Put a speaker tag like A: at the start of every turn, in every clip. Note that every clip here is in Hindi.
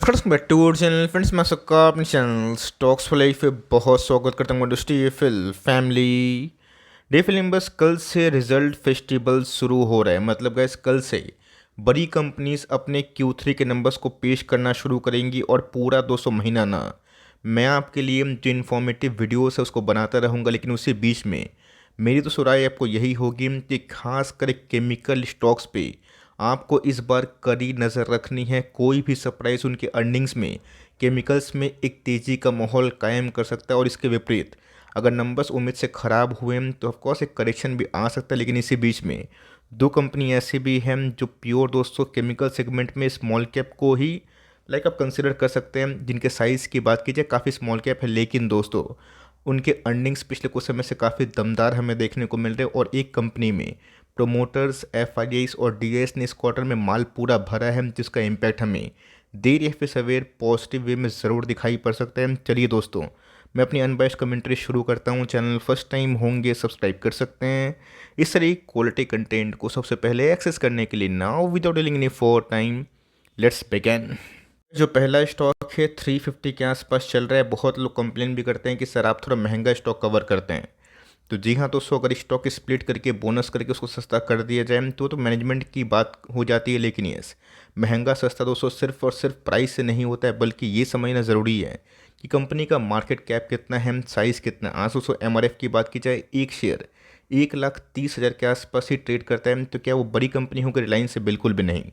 A: Friends back to our channel. Friends मैं सबका अपने चैनल स्टॉक्स फॉर लाइफ पे बहुत स्वागत करता हूँ। डीएफएल फैमिली डीएफएल बस कल से रिजल्ट फेस्टिवल शुरू हो रहा है। मतलब गैस कल से बड़ी कंपनीज अपने Q3 के नंबर्स को पेश करना शुरू करेंगी और पूरा 200 महीना ना मैं आपके लिए जो इन्फॉर्मेटिव वीडियोस है उसको बनाता रहूँगा। लेकिन उसी बीच में मेरी तो सुराय आपको यही होगी कि खास कर केमिकल स्टॉक्स पे आपको इस बार कड़ी नज़र रखनी है। कोई भी सरप्राइज उनके अर्निंग्स में केमिकल्स में एक तेज़ी का माहौल कायम कर सकता है और इसके विपरीत अगर नंबर्स उम्मीद से ख़राब हुए तो ऑफकोर्स एक करेक्शन भी आ सकता है। लेकिन इसी बीच में दो कंपनी ऐसी भी हैं जो प्योर दोस्तों केमिकल सेगमेंट में स्मॉल कैप को ही आप कंसिडर कर सकते हैं। जिनके साइज़ की बात कीजिए काफ़ी स्मॉल कैप है, लेकिन दोस्तों उनके अर्निंग्स पिछले कुछ समय से काफ़ी दमदार हमें देखने को मिल रहे हैं। और एक कंपनी में प्रोमोटर्स एफआईआईस और डीएस ने इस क्वार्टर में माल पूरा भरा है, जिसका इम्पैक्ट हमें देर या फिर सवेर पॉजिटिव वे में ज़रूर दिखाई पड़ सकता है। चलिए दोस्तों मैं अपनी अनबाइस्ड कमेंट्री शुरू करता हूं। चैनल फर्स्ट टाइम होंगे सब्सक्राइब कर सकते हैं इस तरह क्वालिटी कंटेंट को सबसे पहले एक्सेस करने के लिए। Now without dealing any for time let's begin. जो पहला स्टॉक है 350 के आसपास चल रहा है। बहुत लोग कंप्लेन भी करते हैं कि सर आप थोड़ा महंगा स्टॉक कवर करते हैं। तो जी हाँ दोस्तों, अगर स्टॉक स्प्लिट करके बोनस करके उसको सस्ता कर दिया जाए तो मैनेजमेंट की बात हो जाती है। लेकिन यस, महंगा सस्ता दोस्तों सिर्फ और सिर्फ प्राइस से नहीं होता है, बल्कि ये समझना ज़रूरी है कि कंपनी का मार्केट कैप कितना है, साइज़ कितना। आज दोस्तों एमआरएफ की बात की जाए, एक शेयर 1,30,000 के आसपास ही ट्रेड करता है। तो क्या वो बड़ी कंपनी होगी? रिलायंस से बिल्कुल भी नहीं।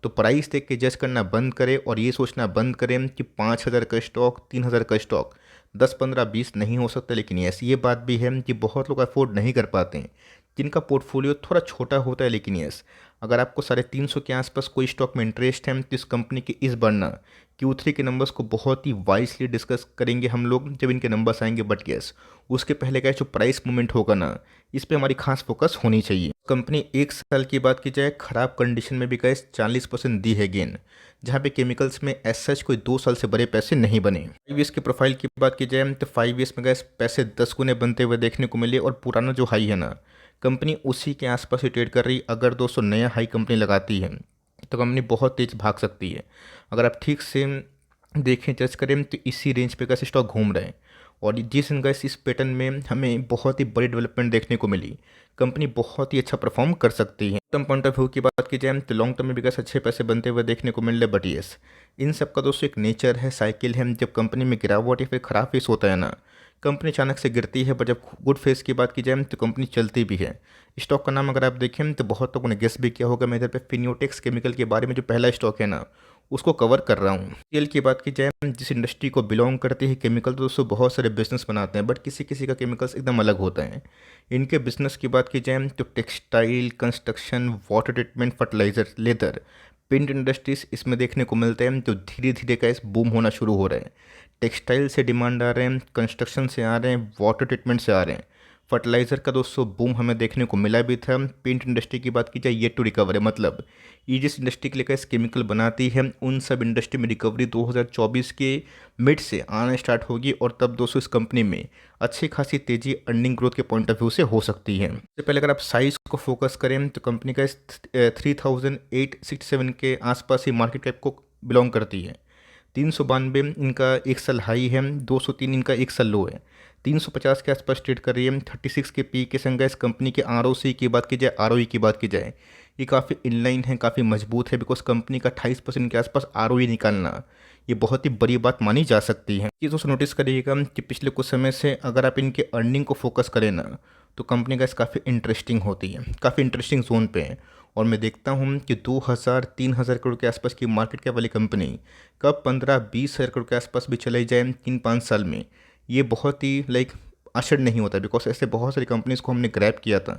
A: तो प्राइस देख के जज करना बंद करें और ये सोचना बंद करें कि 5,000 का स्टॉक 3,000 का स्टॉक 10, 15, 20 नहीं हो सकता। लेकिन यस, ये बात भी है कि बहुत लोग अफोर्ड नहीं कर पाते हैं, जिनका पोर्टफोलियो थोड़ा छोटा होता है। लेकिन यस, अगर आपको 350 के आसपास कोई स्टॉक में इंटरेस्ट है तो इस कंपनी के इस बढ़ना Q3 के नंबर्स को बहुत ही वाइसली डिस्कस करेंगे हम लोग जब इनके नंबर्स आएंगे। बट यस, उसके पहले का जो प्राइस मूवमेंट होगा ना, इस पे हमारी खास फोकस होनी चाहिए। कंपनी एक साल की बात की जाए खराब कंडीशन में भी गैस 40% दी है गेन, जहाँ पे केमिकल्स में एज सच कोई 2 साल से बड़े पैसे नहीं बने। 5 ईयर्स की प्रोफाइल की बात की जाए तो 5 ईयर्स में गैस पैसे 10 गुने बनते हुए देखने को मिले। और पुराना जो हाई है ना, कंपनी उसी के आसपास ही ट्रेड कर रही। अगर 200 नया हाई कंपनी लगाती है तो कंपनी बहुत तेज भाग सकती है। अगर आप ठीक से देखें जज करें तो इसी रेंज पे कैसे स्टॉक घूम रहे हैं। और जिस गैस इस पैटर्न में हमें बहुत ही बड़ी डेवलपमेंट देखने को मिली, कंपनी बहुत ही अच्छा परफॉर्म कर सकती है। टर्म पॉइंट ऑफ व्यू की बात की जाए तो लॉन्ग टर्म में भी गैस अच्छे पैसे बनते हुए देखने को मिल रहे। बट यस, इन सब का दोस्तों एक नेचर है, साइकिल है। जब कंपनी में गिरावट या फिर खराब फेस होता है ना, कंपनी अचानक से गिरती है। पर जब गुड फेस की बात की जाए तो कंपनी चलती भी है। स्टॉक का नाम अगर आप देखें तो बहुत लोगों ने गेस भी किया होगा, मैं इधर पे फिनियोटेक्स केमिकल के बारे में जो पहला स्टॉक है ना उसको कवर कर रहा हूँ। तेल की बात की जाए, जिस इंडस्ट्री को बिलोंग करती है केमिकल, तो दोस्तों बहुत सारे बिजनेस बनाते हैं, बट किसी किसी का केमिकल्स एकदम अलग होता है। इनके बिजनेस की बात की जाए तो textile, construction, water treatment, fertiliser, leather, paint industries इसमें देखने को मिलते हैं। तो धीरे धीरे का इस बूम होना शुरू हो रहा है। टेक्सटाइल से डिमांड आ रहे हैं, कंस्ट्रक्शन से आ रहे हैं, वाटर ट्रीटमेंट से आ रहे हैं, फर्टिलाइज़र का दोस्तों बूम हमें देखने को मिला भी था। पेंट इंडस्ट्री की बात की जाए ये टू रिकवर है। मतलब ये जिस इंडस्ट्री के लिए कैसे केमिकल बनाती है, उन सब इंडस्ट्री में रिकवरी 2024 के मिड से आना स्टार्ट होगी। और तब दोस्तों इस कंपनी में अच्छी खासी तेज़ी अर्निंग ग्रोथ के पॉइंट ऑफ व्यू से हो सकती है। इससे पहले अगर आप साइज़ को फोकस करें तो कंपनी का 3,867 के आसपास ही मार्केट कैप को बिलोंग करती है। 392 इनका एक साल हाई है, 203 इनका एक साल लो है, 350 के आसपास ट्रेड कर रही है। 36 के पी के संग इस कंपनी के आरओसी की बात की जाए, आरओई की बात की जाए, ये काफ़ी इनलाइन है, काफ़ी मजबूत है। बिकॉज कंपनी का 28% के आसपास आरओई निकालना ये बहुत ही बड़ी बात मानी जा सकती है। ये दोस्तों नोटिस करिएगा कि पिछले कुछ समय से अगर आप इनके अर्निंग को फोकस करें ना, तो कंपनी का काफ़ी इंटरेस्टिंग होती है, काफ़ी इंटरेस्टिंग जोन पे है। और मैं देखता हूँ कि 2,000-3,000 करोड़ के आसपास की मार्केट कैप वाली कंपनी कब 15-20 हज़ार करोड़ के आसपास भी चले जाए 3-5 साल में, ये बहुत ही आश्चर्य नहीं होता। बिकॉज ऐसे बहुत सारी कंपनीज को हमने ग्रैब किया था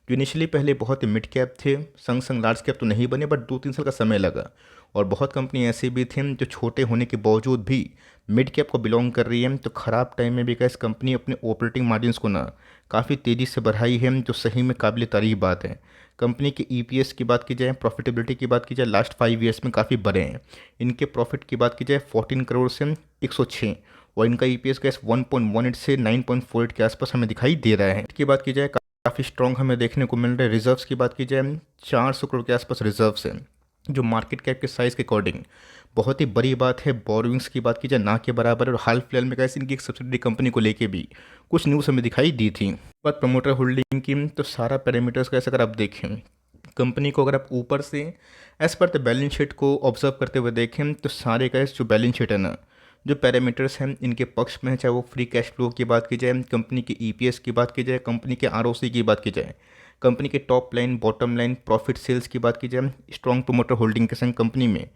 A: जो इनिशियली पहले बहुत ही मिड कैप थे, संग संग लार्ज कैप तो नहीं बने, बट 2-3 साल का समय लगा। और बहुत कंपनी ऐसी भी थी जो छोटे होने के बावजूद भी मिड कैप को बिलोंग कर रही है। तो ख़राब टाइम में भी कैसे कंपनी अपने ऑपरेटिंग मार्जिन्स को ना काफ़ी तेज़ी से बढ़ाई है, जो सही में काबिल तारीफ बात है। कंपनी के ईपीएस की बात की जाए, प्रॉफिटेबिलिटी की बात की जाए, लास्ट 5 ईयर्स में काफ़ी बढ़े हैं। इनके प्रॉफिट की बात की जाए 14 करोड़ से 106, और इनका ईपीएस गैस 1.18 से 9.48 के आसपास हमें दिखाई दे रहा है। इसकी बात की जाए काफ़ी स्ट्रॉन्ग हमें देखने को मिल रहा है। रिजर्व्स की बात की जाए 400 करोड़ के आसपास रिजर्व्स हैं। जो मार्केट कैप के साइज़ के अकॉर्डिंग बहुत ही बड़ी बात है। बोरोइंग्स की बात की जाए ना के बराबर, और हाल फिलहाल में कैसे इनकी एक सब्सिडरी कंपनी को लेके भी कुछ न्यूज़ हमें दिखाई दी थी। बात प्रमोटर होल्डिंग की, तो सारा पैरामीटर्स कैसे अगर आप देखें कंपनी को, अगर आप ऊपर से as per the balance sheet को ऑब्जर्व करते हुए देखें तो सारे का जो बैलेंस शीट है ना, जो पैरामीटर्स हैं इनके पक्ष में है। चाहे वो फ्री कैश फ्लो की बात की जाए, कंपनी की ईपीएस की बात की जाए, कंपनी के आरओसी की बात की जाए, कंपनी के top line bottom line profit sales की बात की जाए, स्ट्रॉन्ग प्रोमोटर होल्डिंग के संग कंपनी में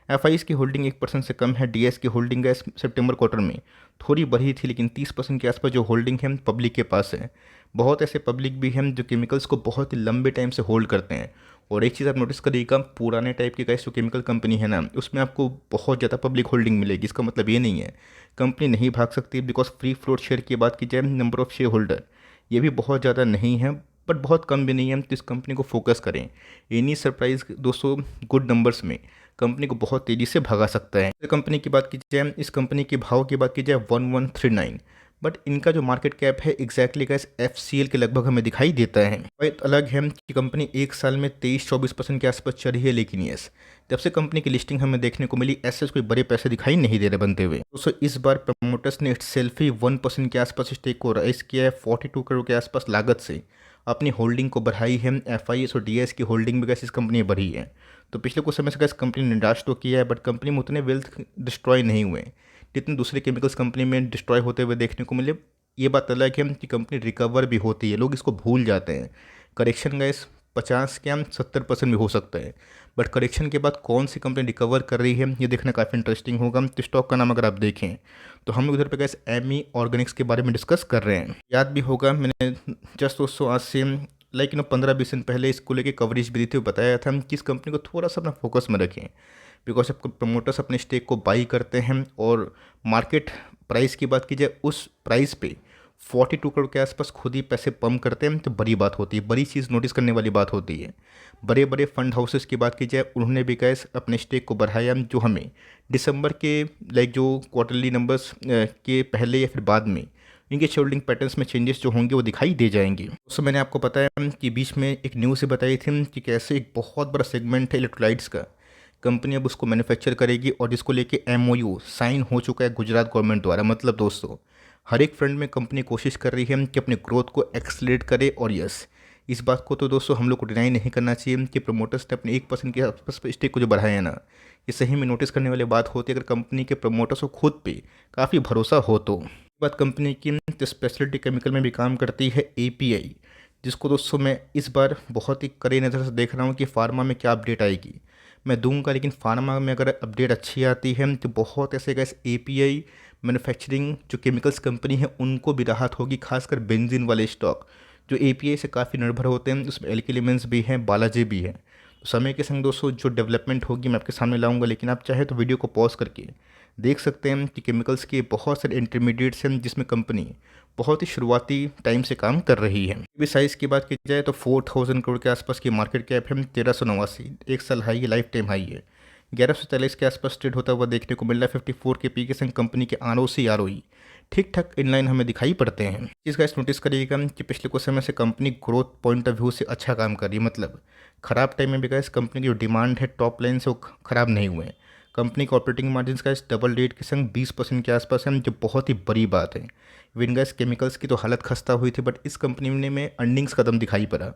A: एफ की होल्डिंग 1% से कम है। डीएस की होल्डिंग है सितंबर क्वार्टर में थोड़ी बढ़ी थी, लेकिन 30% के आसपास जो होल्डिंग है पब्लिक के पास है। बहुत ऐसे पब्लिक भी हैं जो केमिकल्स को बहुत ही लंबे टाइम से होल्ड करते हैं। और एक चीज़ आप नोटिस करिएगा, पुराने टाइप की गैस जो केमिकल कंपनी है ना, उसमें आपको बहुत ज़्यादा पब्लिक होल्डिंग मिलेगी। इसका मतलब ये नहीं है कंपनी नहीं भाग सकती, बिकॉज फ्री फ्लोट शेयर की बात की जाए, नंबर ऑफ शेयर होल्डर ये भी बहुत ज़्यादा नहीं है, बट बहुत कम भी नहीं है। तो इस कंपनी को फोकस करें। एनी सरप्राइज दोस्तों गुड नंबर्स में कंपनी को बहुत तेज़ी से भगा सकता है। कंपनी की बात की जाए, इस कंपनी के भाव की बात की जाए 1139, बट इनका जो मार्केट कैप है एग्जैक्टली गैस एफसीएल के लगभग हमें दिखाई देता है। बात अलग है कि कंपनी एक साल में 23-24% के आसपास चढ़ी है, लेकिन यस जब से कंपनी की लिस्टिंग हमें देखने को मिली ऐसे कोई बड़े पैसे दिखाई नहीं दे रहे बनते हुए। दोस्तों इस बार प्रमोटर्स ने सेल्फी 1% के आसपास स्टेक को राइज किया है। 42 करोड़ के आसपास लागत से अपनी होल्डिंग को बढ़ाई है। एफआईएस और डीएस की होल्डिंग भी गैस इस कंपनी ने बढ़ी है। तो पिछले कुछ समय से गैस कंपनी ने निराश तो किया है, बट कंपनी में उतने वेल्थ डिस्ट्रॉय नहीं हुए जितने दूसरे केमिकल्स कंपनी में डिस्ट्रॉय होते हुए देखने को मिले। ये बात अलग है कि कंपनी रिकवर भी होती है, लोग इसको भूल जाते हैं। करेक्शन गैस 50 क्या 70% भी हो सकता है, बट करेक्शन के बाद कौन सी कंपनी रिकवर कर रही है ये देखना काफ़ी इंटरेस्टिंग होगा। तो स्टॉक का नाम अगर आप देखें तो हम उधर पे गैस एमी ऑर्गेनिक्स के बारे में डिस्कस कर रहे हैं। याद भी होगा मैंने जस्ट दोस्तों आज से 15-20 दिन पहले इसको लेके कवरेज भी दी थी, बताया था कि इस कंपनी को थोड़ा सा अपना फोकस में रखें, बिकॉज अब प्रमोटर्स अपने स्टेक को बाई करते हैं और मार्केट प्राइस की बात की जाए उस प्राइस पे 42 करोड़ के आसपास खुद ही पैसे पंप करते हैं। तो बड़ी बात होती है, बड़ी चीज़ नोटिस करने वाली बात होती है। बड़े बड़े फंड हाउसेस की बात की जाए उन्होंने भी कैसे अपने स्टेक को बढ़ाया, जो हमें दिसंबर के जो क्वार्टरली नंबर्स के पहले या फिर बाद में इनके शेयरहोल्डिंग पैटर्न्स में चेंजेस जो होंगे वो दिखाई दे जाएंगे। उसमें मैंने आपको बताया कि बीच में एक न्यूज़ से बताई थी कि कैसे एक बहुत बड़ा सेगमेंट है इलेक्ट्रोलाइट्स का, कंपनी अब उसको मैन्युफैक्चर करेगी और जिसको लेके एमओयू साइन हो चुका है गुजरात गवर्नमेंट द्वारा। मतलब दोस्तों हर एक फ्रंट में कंपनी कोशिश कर रही है कि अपने ग्रोथ को एक्सलेट करे। और यस इस बात को तो दोस्तों हम लोग को डिनाई नहीं करना चाहिए कि प्रमोटर्स ने अपने 1% के आसपास स्टेक को जो बढ़ाया है ना, ये सही में नोटिस करने वाली बात होती है अगर कंपनी के प्रमोटर्स को खुद पे काफ़ी भरोसा हो। तो बात कंपनी की स्पेशलिटी केमिकल में भी काम करती है एपीआई, जिसको दोस्तों मैं इस बार बहुत ही कड़ी नज़र से देख रहा हूँ कि फार्मा में क्या अपडेट आएगी मैं दूंगा। लेकिन फार्मा में अगर अपडेट अच्छी आती है तो बहुत ऐसे गैस एपीआई मैन्युफैक्चरिंग जो केमिकल्स कंपनी है उनको भी राहत होगी, खासकर बेंजीन वाले स्टॉक जो एपीआई से काफ़ी निर्भर होते हैं। उसमें एल्किल एलिमेंट्स भी हैं, बालाजी भी है। तो समय के संग दोस्तों जो डेवलपमेंट होगी मैं आपके सामने लाऊंगा, लेकिन आप चाहे तो वीडियो को पॉज करके देख सकते हैं कि केमिकल्स के बहुत सारे इंटरमीडिएट्स हैं जिसमें कंपनी बहुत ही शुरुआती टाइम से काम कर रही है। भी साइज़ की बात की जाए तो 4000 करोड़ के आसपास की मार्केट कैप है। 1389 एक साल हाई है, लाइफ टाइम हाई है। 1140 के आसपास ट्रेड होता हुआ देखने को मिल रहा है। 54 के पी के संग कंपनी के आरओसी आरओई ठीक ठाक इनलाइन हमें दिखाई पड़ते हैं। इस गाइस नोटिस करिएगा कि पिछले कुछ समय से company growth point of view से अच्छा काम कर रही है। मतलब खराब टाइम में भी गाइस कंपनी की जो डिमांड है टॉप लाइन से वो खराब नहीं हुए। कंपनी का ऑपरेटिंग मार्जिन का इस डबल रेट के संग 20% के आसपास है, जो बहुत ही बड़ी बात है। विनगैस केमिकल्स की तो हालत खस्ता हुई थी, बट इस कंपनी में अर्निंग्स कदम दिखाई पड़ा।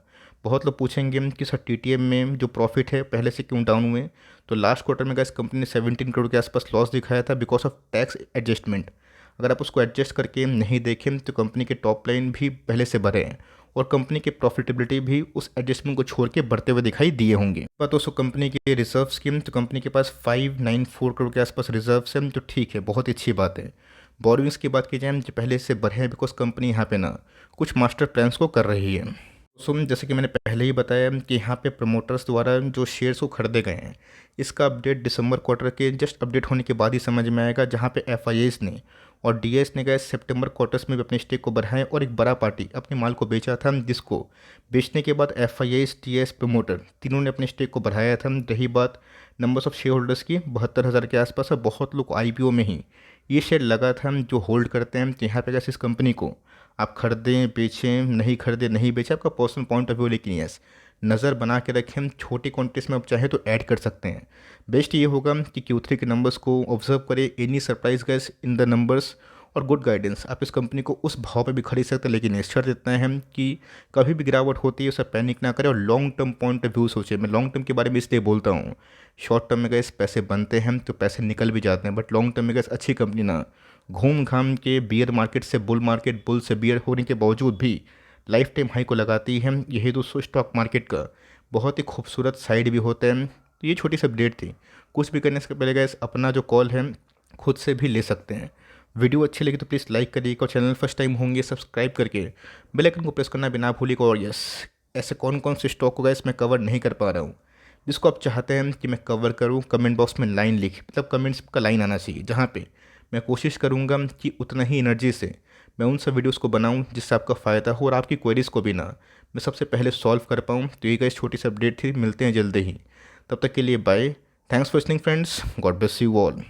A: बहुत लोग पूछेंगे कि सर टीटीएम में जो प्रॉफिट है पहले से क्यों डाउन हुए, तो लास्ट क्वार्टर में गैस कंपनी ने 17 करोड़ के आसपास लॉस दिखाया था बिकॉज ऑफ टैक्स एडजस्टमेंट। अगर आप उसको एडजस्ट करके नहीं देखें तो कंपनी के टॉप लाइन भी पहले से बढ़े हैं और कंपनी की प्रॉफिटेबिलिटी भी उस एडजस्टमेंट को छोड़ के बढ़ते हुए दिखाई दिए होंगे। बात दोस्तों कंपनी के रिजर्व्स की, तो कंपनी के पास 594 करोड़ के आसपास रिजर्व्स हैं, तो ठीक है, बहुत ही अच्छी बात है। बोरोइंग्स की बात की जाए जो पहले से बढ़े हैं बिकॉज कंपनी यहाँ पे ना कुछ मास्टर प्लान्स को कर रही है। जैसे कि मैंने पहले ही बताया कि यहाँ पे प्रमोटर्स द्वारा जो शेयर्स को खरीदे गए हैं इसका अपडेट दिसंबर क्वार्टर के जस्ट अपडेट होने के बाद ही समझ में आएगा, जहाँ पे एफआईएस ने और डीएस ने गए सितंबर क्वार्टर्स में भी अपने स्टेक को बढ़ाएं और एक बड़ा पार्टी अपने माल को बेचा था, जिसको बेचने के बाद एफआईएस डीएस प्रमोटर तीनों ने अपने स्टेक को बढ़ाया था। रही बात नंबर्स ऑफ शेयर होल्डर्स की 72,000 के आसपास है। बहुत लोग आईपीओ में ही ये शेयर लगा था जो होल्ड करते हैं। तो यहाँ पे जैसे इस कंपनी को आप खरीदें बेचें, नहीं खरीदें नहीं बेचें, आपका पर्सनल पॉइंट ऑफ व्यू, लेकिन यस नज़र बना के रखें। हम छोटी क्वांटिटीज में आप चाहे तो ऐड कर सकते हैं। बेस्ट ये होगा कि Q3 के नंबर्स को ऑब्जर्व करें, any surprise guys in the numbers और गुड गाइडेंस। आप इस कंपनी को उस भाव पे भी खरीद सकते हैं, लेकिन इस शर्त इतना है कि कभी भी गिरावट होती है उसे पैनिक ना करें और long term point of view सोचें। मैं लॉन्ग टर्म के बारे में इसलिए बोलता हूँ, शॉर्ट टर्म में गैस पैसे बनते हैं तो पैसे निकल भी जाते हैं, बट लॉन्ग टर्म में गैस अच्छी कंपनी ना घूम घाम के बियर मार्केट से बुल मार्केट, बुल से बियर होने के बावजूद भी लाइफ टाइम हाई को लगाती है। यही दोस्तों स्टॉक मार्केट का बहुत ही खूबसूरत साइड भी होता है। तो ये छोटी सी अपडेट थी। कुछ भी करने से पहले गैस अपना जो कॉल है खुद से भी ले सकते हैं। वीडियो अच्छी लगी तो प्लीज़ लाइक करिएगा और चैनल फर्स्ट टाइम होंगे सब्सक्राइब करके बेल आइकन को प्रेस करना भी ना भूलिएगा। और यस, ऐसे कौन कौन से स्टॉक को गैस मैं कवर नहीं कर पा रहा हूँ जिसको आप चाहते हैं कि मैं कवर करूँ, कमेंट बॉक्स में लाइन लिख, मतलब कमेंट्स का लाइन आना चाहिए जहाँ पे मैं कोशिश करूँगा कि उतना ही एनर्जी से मैं उन सब वीडियोस को बनाऊं जिससे आपका फ़ायदा हो और आपकी क्वेरीज़ को भी ना मैं सबसे पहले सॉल्व कर पाऊँ। तो ये गाइस छोटी सी अपडेट थी, मिलते हैं जल्दी ही, तब तक के लिए bye. Thanks for listening friends, God bless you all.